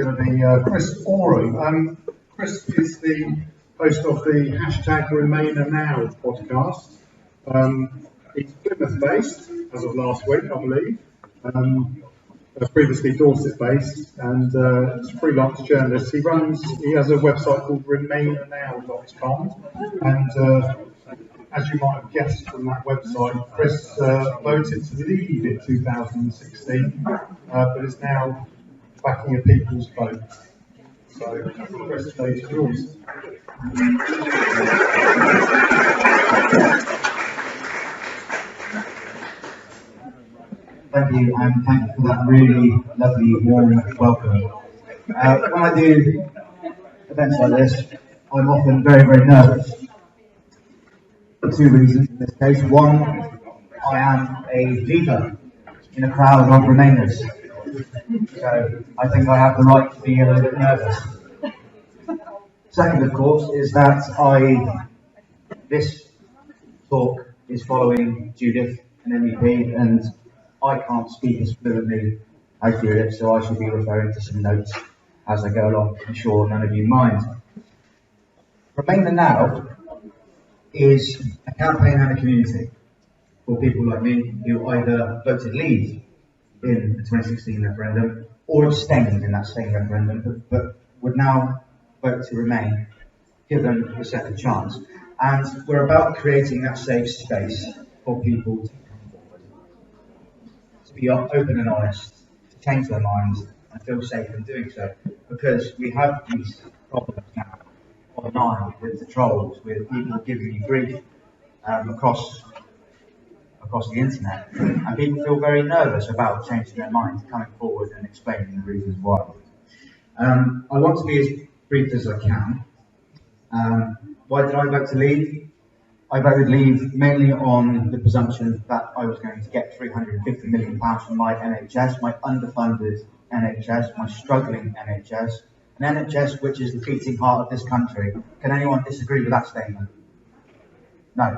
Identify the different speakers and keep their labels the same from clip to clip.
Speaker 1: going to be Chris Ory. Chris is the host of the #RemainerNow podcast. He's Plymouth-based as of last week, I believe. Was previously Dorset-based and is a freelance journalist. He has a website called RemainerNow.com, and as you might have guessed from that website, Chris voted to leave in 2016, but is now backing a people's vote. So, Chris, the stage is yours.
Speaker 2: Thank you, and thank you for that really lovely, warm welcome. When I do events like this, I'm often very, very nervous. For two reasons in this case. One, I am a leader in a crowd of Remainers. So I think I have the right to be a little bit nervous. Second, of course, is that this talk is following Judith, an MEP, and I can't speak as fluently as Judith, so I should be referring to some notes as I go along. I'm sure none of you mind. RemainerNow is a campaign and a community for people like me who either voted leave in the 2016 referendum or abstained in that same referendum, but would now vote to remain given the second chance. And we're about creating that safe space for people to come forward, to be open and honest, to change their minds and feel safe in doing so, because we have these problems now online with the trolls, with people giving you grief across the internet, and people feel very nervous about changing their minds, coming forward and explaining the reasons why. I want to be as brief as I can. Why did I vote to leave? I voted leave mainly on the presumption that I was going to get £350 million from my NHS, my underfunded NHS, my struggling NHS, an NHS which is the beating heart of this country. Can anyone disagree with that statement? No.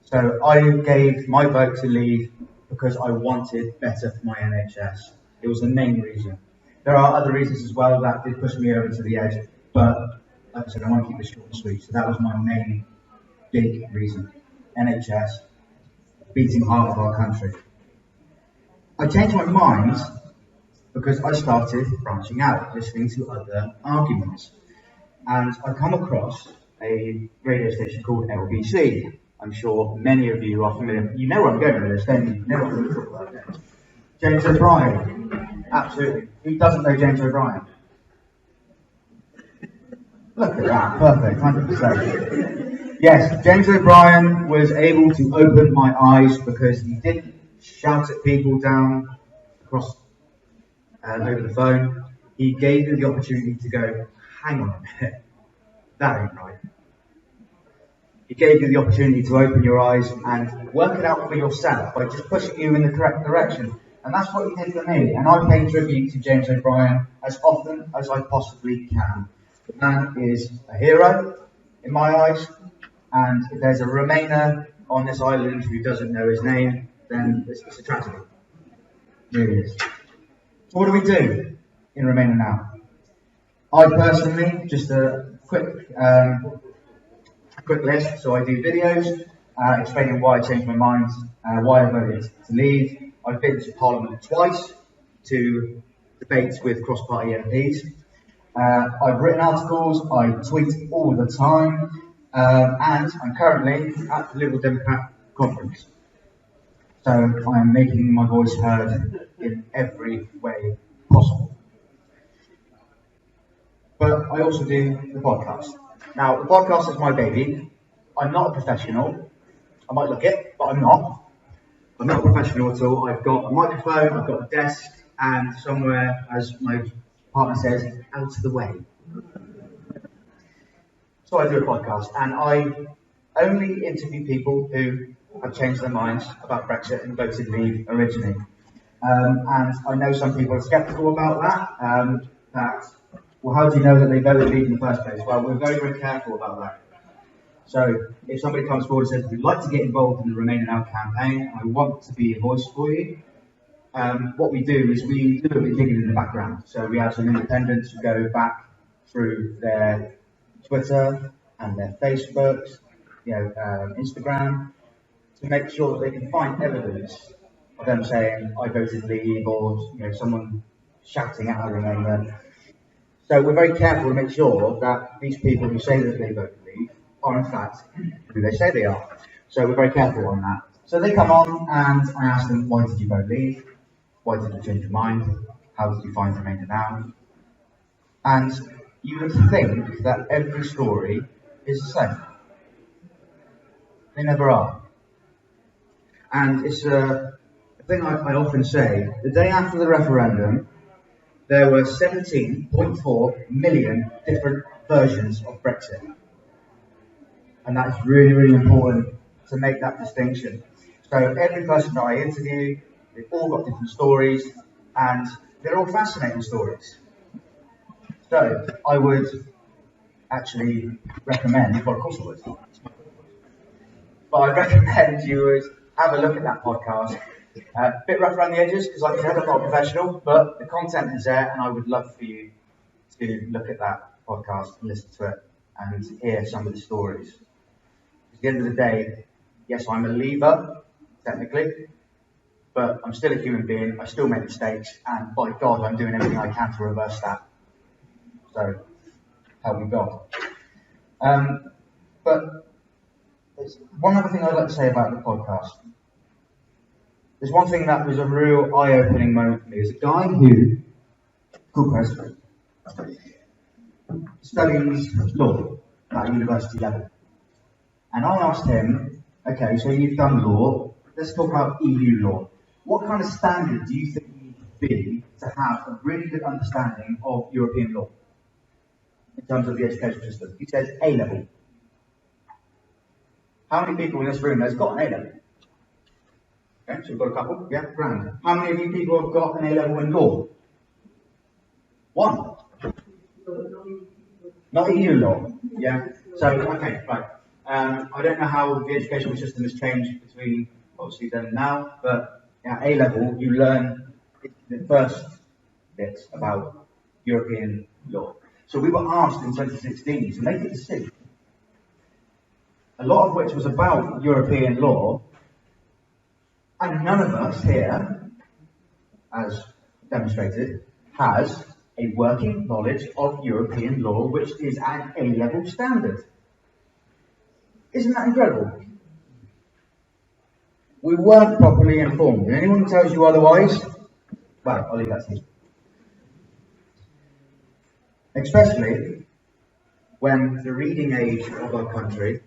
Speaker 2: So I gave my vote to leave because I wanted better for my NHS. It was the main reason. There are other reasons as well that did push me over to the edge, but like I said, I want to keep it short and sweet. So that was my main big reason. NHS, beating heart of our country. I changed my mind because I started branching out, listening to other arguments. And I come across a radio station called LBC. I'm sure many of you are familiar. You know where I'm going with this, don't you? You know what I'm talking about, don't you? James O'Brien. Absolutely. Who doesn't know James O'Brien? Look at that. Perfect. 100%. Yes, James O'Brien was able to open my eyes because he didn't shout at people down across over the phone. He gave you the opportunity to go, hang on a minute, that ain't right. He gave you the opportunity to open your eyes and work it out for yourself by just pushing you in the correct direction. And that's what he did for me. And I pay tribute to James O'Brien as often as I possibly can. The man is a hero in my eyes. And if there's a Remainer on this island who doesn't know his name, then it's a tragedy. It really is. So what do we do in RemainerNow? I personally, just a quick list. So I do videos explaining why I changed my mind, why I voted to leave. I've been to Parliament twice to debates with cross-party MPs. I've written articles, I tweet all the time, and I'm currently at the Liberal Democrat conference. So I'm making my voice heard in every way possible. But I also do the podcast. Now, the podcast is my baby. I'm not a professional. I might look it, but I'm not. I'm not a professional at all. I've got a microphone, I've got a desk, and somewhere, as my partner says, out of the way. So I do a podcast, and I only interview people who have changed their minds about Brexit and voted leave originally. And I know some people are sceptical about that. Well, how do you know that they voted leave in the first place? Well, we're very, very careful about that. So if somebody comes forward and says, we'd like to get involved in the RemainerNow campaign, and I want to be a voice for you, what we do is we do a bit of digging in the background. So we have some independents who go back through their Twitter and their Facebooks, Instagram, to make sure that they can find evidence of them saying, I voted Leave, or someone shouting at a Remainer. So we're very careful to make sure that these people who say that they voted Leave are in fact who they say they are. So we're very careful on that. So they come on and I ask them, why did you vote Leave? Why did you change your mind? How did you find RemainerNow? And you would think that every story is the same. They never are. And it's a thing I often say. The day after the referendum, there were 17.4 million different versions of Brexit. And that's really, really important to make that distinction. So every person that I interview, they've all got different stories, and they're all fascinating stories. So I would actually recommend, well, of course I would, but I recommend you would have a look at that podcast. A bit rough around the edges, because like I said, I'm not a professional, but the content is there, and I would love for you to look at that podcast and listen to it and hear some of the stories. At the end of the day, yes, I'm a Leaver, technically, but I'm still a human being, I still make mistakes, and by God, I'm doing everything I can to reverse that. So, help me God. But there's one other thing I'd like to say about the podcast. There's one thing that was a real eye-opening moment for me. There's a guy who, called Chris, studies law at university level. And I asked him, okay, so you've done law, let's talk about EU law. What kind of standard do you think you need to be to have a really good understanding of European law in terms of the education system? He says A-level. How many people in this room has got an A-level? Okay, so we've got a couple, yeah, grand. How many of you people have got an A-level in law? One. Not EU law, yeah. So, okay, right. I don't know how the educational system has changed between obviously then and now, but at A-level you learn the first bits about European law. So we were asked in 2016 to make a decision, a lot of which was about European law, and none of us here, as demonstrated, has a working knowledge of European law, which is an A-level standard. Isn't that incredible? We weren't properly informed. And anyone who tells you otherwise, well, I'll leave that to you. Especially when the reading age of our country,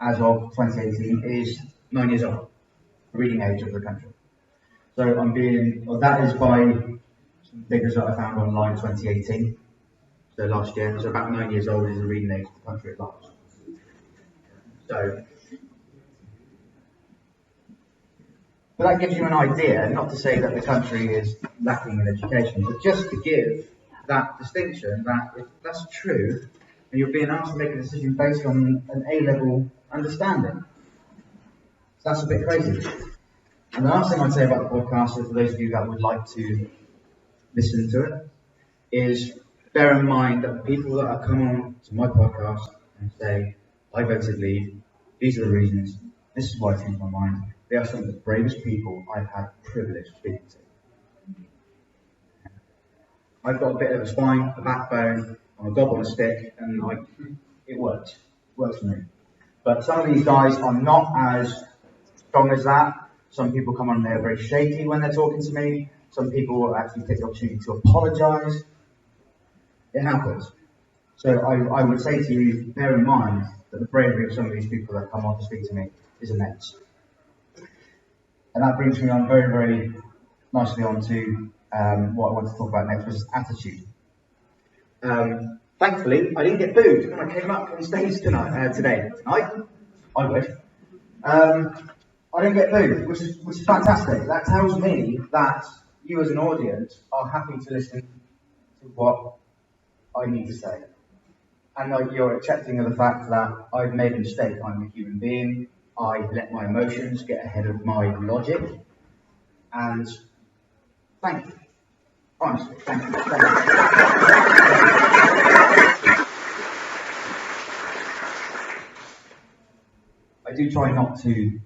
Speaker 2: as of 2018, is 9 years old. The reading age of the country. So that is by some figures that I found online 2018. So last year, so about 9 years old is the reading age of the country at large. So, but that gives you an idea, not to say that the country is lacking in education, but just to give that distinction that if that's true, and you're being asked to make a decision based on an A-level understanding. So that's a bit crazy. And the last thing I'd say about the podcast, for those of you that would like to listen to it, is bear in mind that the people that are coming on to my podcast and say, I voted Leave, these are the reasons, this is why I changed my mind, they are some of the bravest people I've had the privilege of speaking to. I've got a bit of a spine, a backbone, I'm a gob on a stick, and it works. It works for me. But some of these guys are not as strong as that. Some people come on and they're very shaky when they're talking to me. Some people will actually take the opportunity to apologise. It happens. So I would say to you, bear in mind that the bravery of some of these people that come on to speak to me is immense. And that brings me on very, very nicely on to what I want to talk about next, which is attitude. Thankfully, I didn't get booed when I came up on stage today. I would. I didn't get booed, which is fantastic. That tells me that you as an audience are happy to listen to what I need to say. And like you're accepting of the fact that I've made a mistake. I'm a human being. I let my emotions get ahead of my logic. And thank you. Honestly, thank you. I do try not to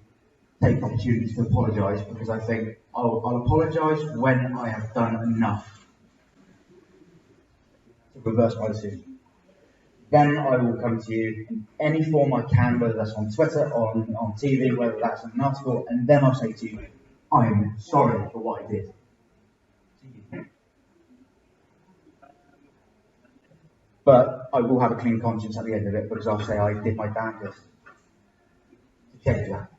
Speaker 2: take opportunities to apologise, because I think I'll apologise when I have done enough to reverse my decision. Then I will come to you in any form I can, whether that's on Twitter, on TV, whether that's in an article, and then I'll say to you, I'm sorry for what I did. But I will have a clean conscience at the end of it, because I'll say I did my damnedest to change that.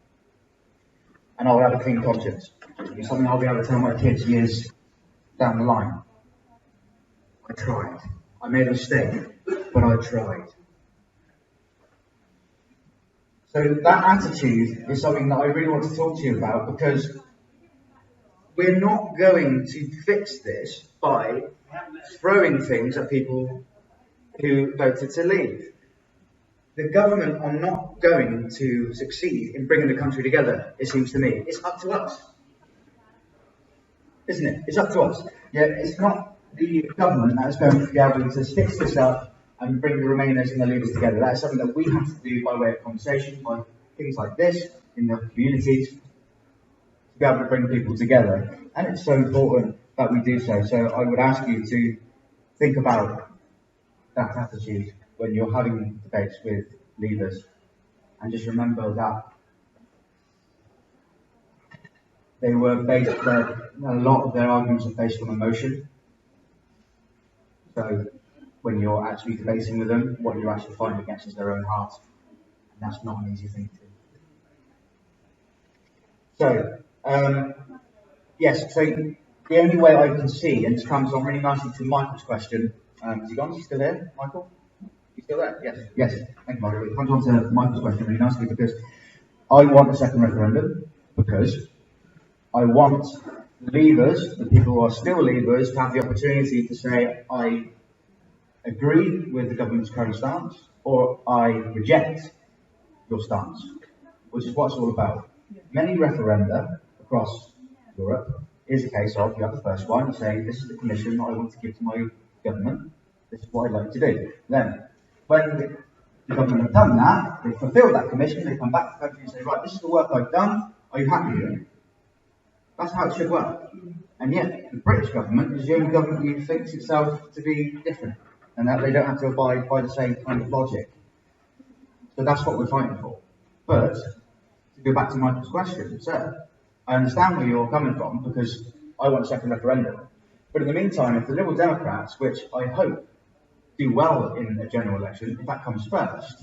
Speaker 2: And I'll have a clean conscience. It's something I'll be able to tell my kids years down the line. I tried. I made a mistake, but I tried. So that attitude is something that I really want to talk to you about, because we're not going to fix this by throwing things at people who voted to leave. The government are not going to succeed in bringing the country together, it seems to me. It's up to us. Isn't it? It's up to us. Yeah, it's not the government that is going to be able to stitch this up and bring the Remainers and the Leavers together. That is something that we have to do by way of conversation, by things like this, in the communities, to be able to bring people together. And it's so important that we do so. So I would ask you to think about that attitude when you're having debates with leaders, and just remember that they were based, a lot of their arguments are based on emotion. So when you're actually debating with them, what you're actually fighting against is their own heart, and that's not an easy thing to do. So yes, so the only way I can see, and this comes on really nicely to Michael's question. Is he gone? Is he still there, Michael? You still there? Yes. Yes. Thank you, Michael. It comes on to Michael's question really nicely, because I want a second referendum, because I want leavers, the people who are still leavers, to have the opportunity to say, I agree with the government's current stance, or I reject your stance, which is what it's all about. Many referenda across Europe is a case of, you have the first one, saying, this is the commission that I want to give to my government, this is what I'd like to do. Then, when the government have done that, they fulfil that commission, they come back to the country and say, right, this is the work I've done, are you happy with it? That's how it should work. And yet, the British government is the only government who thinks itself to be different, and that they don't have to abide by the same kind of logic. So that's what we're fighting for. But, to go back to Michael's question, sir, I understand where you're coming from, because I want a second referendum. But in the meantime, if the Liberal Democrats, which I hope do well in a general election, if that comes first,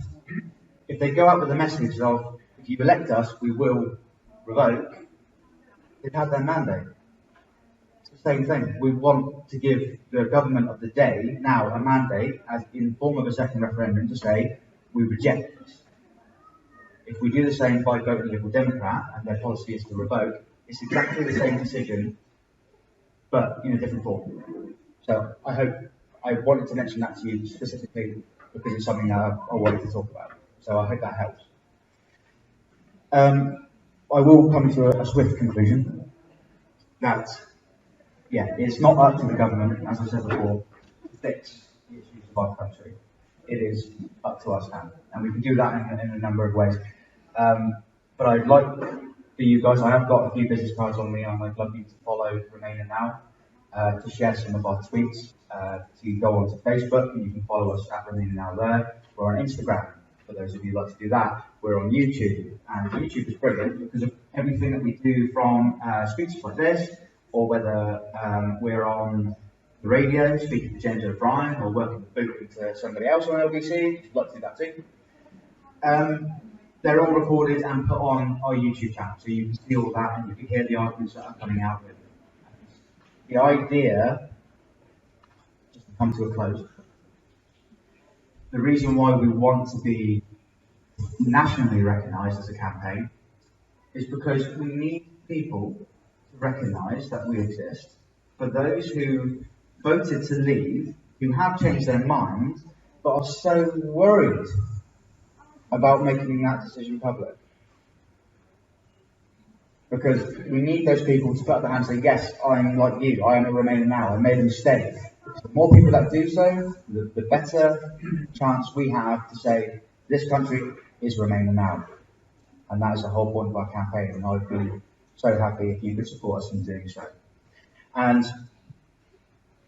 Speaker 2: if they go out with the message of, if you elect us, we will revoke, they've had their mandate. It's the same thing. We want to give the government of the day now a mandate, as in form of a second referendum, to say, we reject this. If we do the same by voting Liberal Democrat, and their policy is to revoke, it's exactly the same decision, but in a different form. So I wanted to mention that to you specifically, because it's something that I wanted to talk about. So I hope that helps. I will come to a swift conclusion that, yeah, it's not up to the government, as I said before, to fix the issues of our country. It is up to us now, and we can do that in a number of ways. But I'd like for you guys, I have got a few business cards on me, and I'd love you to follow RemainerNow, to share some of our tweets, to go onto Facebook, and you can follow us at RemainerNow there. We're on Instagram, for those of you who like to do that. We're on YouTube, and YouTube is brilliant because of everything that we do, from speeches like this, or whether we're on the radio speaking to James O'Brien, or working the boot into somebody else on LBC, if you'd like to do that too. They're all recorded and put on our YouTube channel, so you can see all that and you can hear the arguments that are coming out with it. The idea, just to come to a close, the reason why we want to be nationally recognised as a campaign is because we need people to recognise that we exist. For those who voted to leave, who have changed their minds, but are so worried about making that decision public. Because we need those people to put up their hands and say, yes, I'm like you, I am a Remainer now, I made a mistake. The more people that do so, the better chance we have to say, this country is Remainer now. And that is the whole point of our campaign, and I'd be so happy if you could support us in doing so. And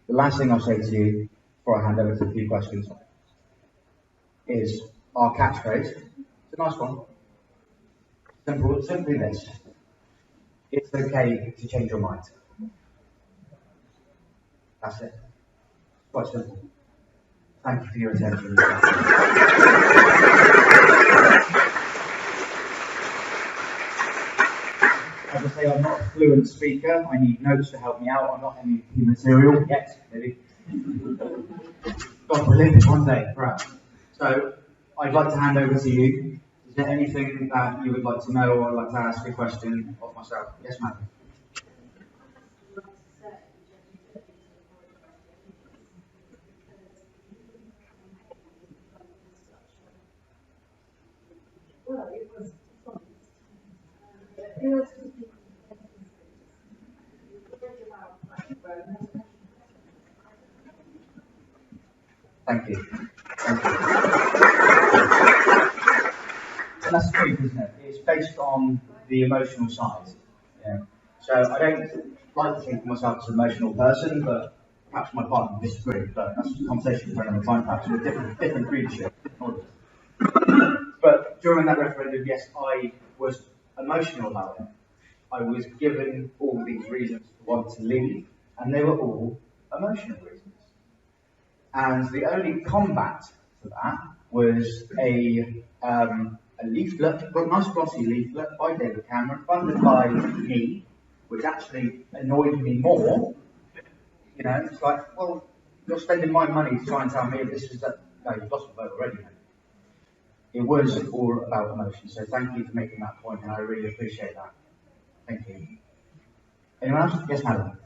Speaker 2: the last thing I'll say to you, before I hand over to a few questions, is our catchphrase. It's a nice one. Simply this. It's okay to change your mind. That's it. Quite simple. Thank you for your attention. As I say, I'm not a fluent speaker. I need notes to help me out. I'm not any material yet, maybe. God willing, one day, perhaps. So, I'd like to hand over to you. Is there anything that you would like to know or like to ask a question of myself? Yes, ma'am. Thank you. Thank you. And that's the truth, isn't it? It's based on the emotional side. Yeah. So I don't like to think of myself as an emotional person, but perhaps my partner would disagree. But that's a conversation for another time, perhaps with different readership. But during that referendum, yes, I was emotional about it. I was given all these reasons to want to leave, and they were all emotional reasons. And the only combat to that was a leaflet, a nice glossy leaflet by David Cameron, funded by me, which actually annoyed me more. You know, it's like, well, you're spending my money to try and tell me this is that. No, you've lost the vote already, mate. It was all about emotion. So thank you for making that point, and I really appreciate that. Thank you. Anyone else? Yes, madam.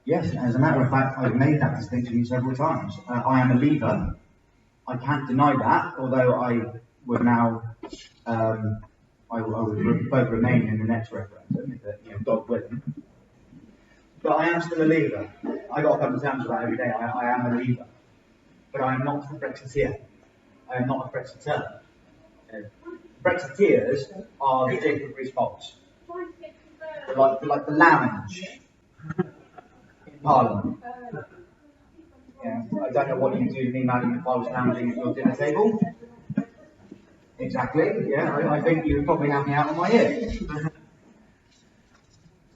Speaker 2: Yes, as a matter of fact, I've made that distinction several times. I am a leaver. I can't deny that, although I would now, I would both remain in the next referendum, if God willing. But I am still a leaver. I got a couple of times about every day. I am a leaver. But I am not a Brexiteer. I am not a Brexiteer. Brexiteers are the Jacob Rees-Moggs. Like the lounge in Parliament. Yeah, I don't know what you do with me, madam, if I was lounging at your dinner table. Exactly, yeah, I think you would probably have me out on my ear.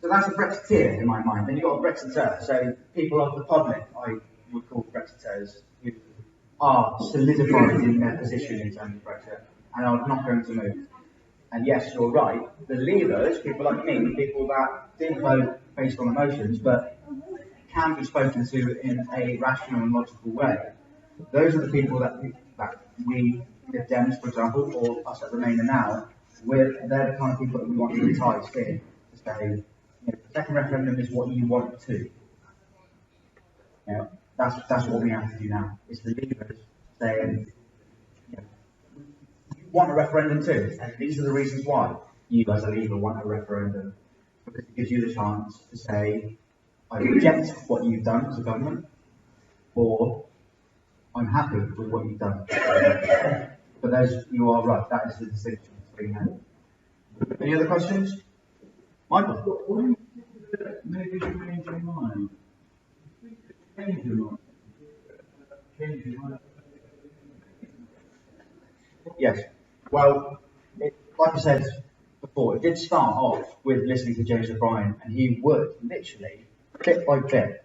Speaker 2: So that's a Brexiteer in my mind. Then you've got a Brexiteer. So people of the public, I would call Brexiteers, who are solidified in their position in terms of Brexit and are not going to move. And yes, you're right. The leavers, people like me, people that didn't vote based on emotions, but can be spoken to in a rational and logical way. Those are the people that we, the Dems, for example, or us at RemainerNow, they're the kind of people that we want to entice in to say, the second referendum is what you want to. That's what we have to do now. It's the leaders saying, you want a referendum too, and these are the reasons why you as a leader want a referendum, because it gives you the chance to say, I reject what you've done as a government, or I'm happy with what you've done. For those, you are right, that is the distinction between them. Any other questions? Michael?
Speaker 3: Maybe change your mind. Change your mind. Change your mind.
Speaker 2: Yes. Well, like I said before, it did start off with listening to James O'Brien, and he would literally, bit by bit,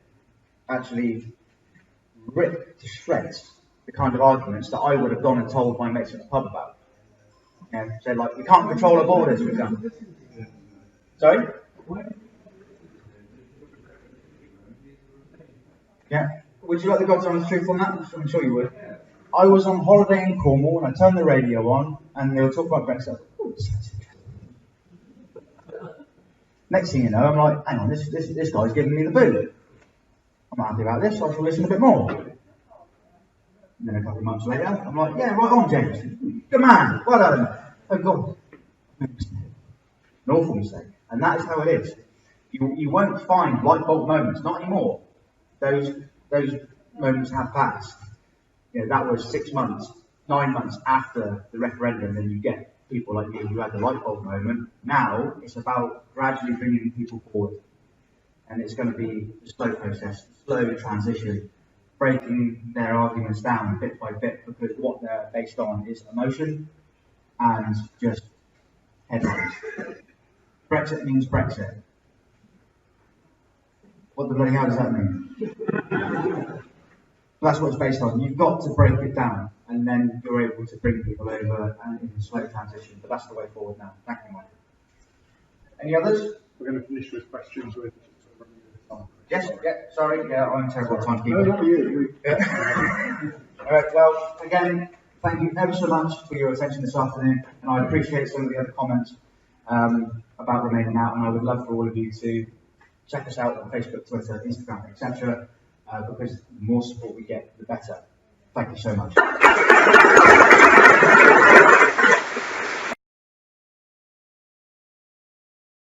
Speaker 2: actually rip to shreds the kind of arguments that I would have gone and told my mates at the pub about. So, like, we can't control our borders, for example. Sorry? Yeah. Would you like the God's honest truth on that? I'm sure you would. I was on holiday in Cornwall and I turned the radio on and they were talking about Brexit. Next thing you know, I'm like, hang on, this guy's giving me the boot. I'm not happy about this, so I shall listen a bit more. And then a couple of months later, I'm like, yeah, right on, James. Good man, well done. Oh God. An awful mistake. And that is how it is. You won't find light bulb moments, not anymore. Those moments have passed. You know, that was 6 months, 9 months after the referendum, and you get people like me who had the light bulb moment. Now it's about gradually bringing people forward. And it's going to be a slow process, slow transition, breaking their arguments down bit by bit, because what they're based on is emotion and just headlines. Brexit means Brexit. What the bloody hell does that mean? That's what it's based on. You've got to break it down, and then you're able to bring people over and in a slow transition. But that's the way forward now. Thank you, Mike. Any others?
Speaker 1: We're going to finish with questions with.
Speaker 2: Yes, yeah, sorry, yeah, I'm terrible at timekeeping.
Speaker 1: No, not you.
Speaker 2: Alright, well, again, thank you ever so much for your attention this afternoon, and I appreciate some of the other comments about RemainerNow, and I would love for all of you to check us out on Facebook, Twitter, Instagram, etc., because the more support we get, the better. Thank you so much.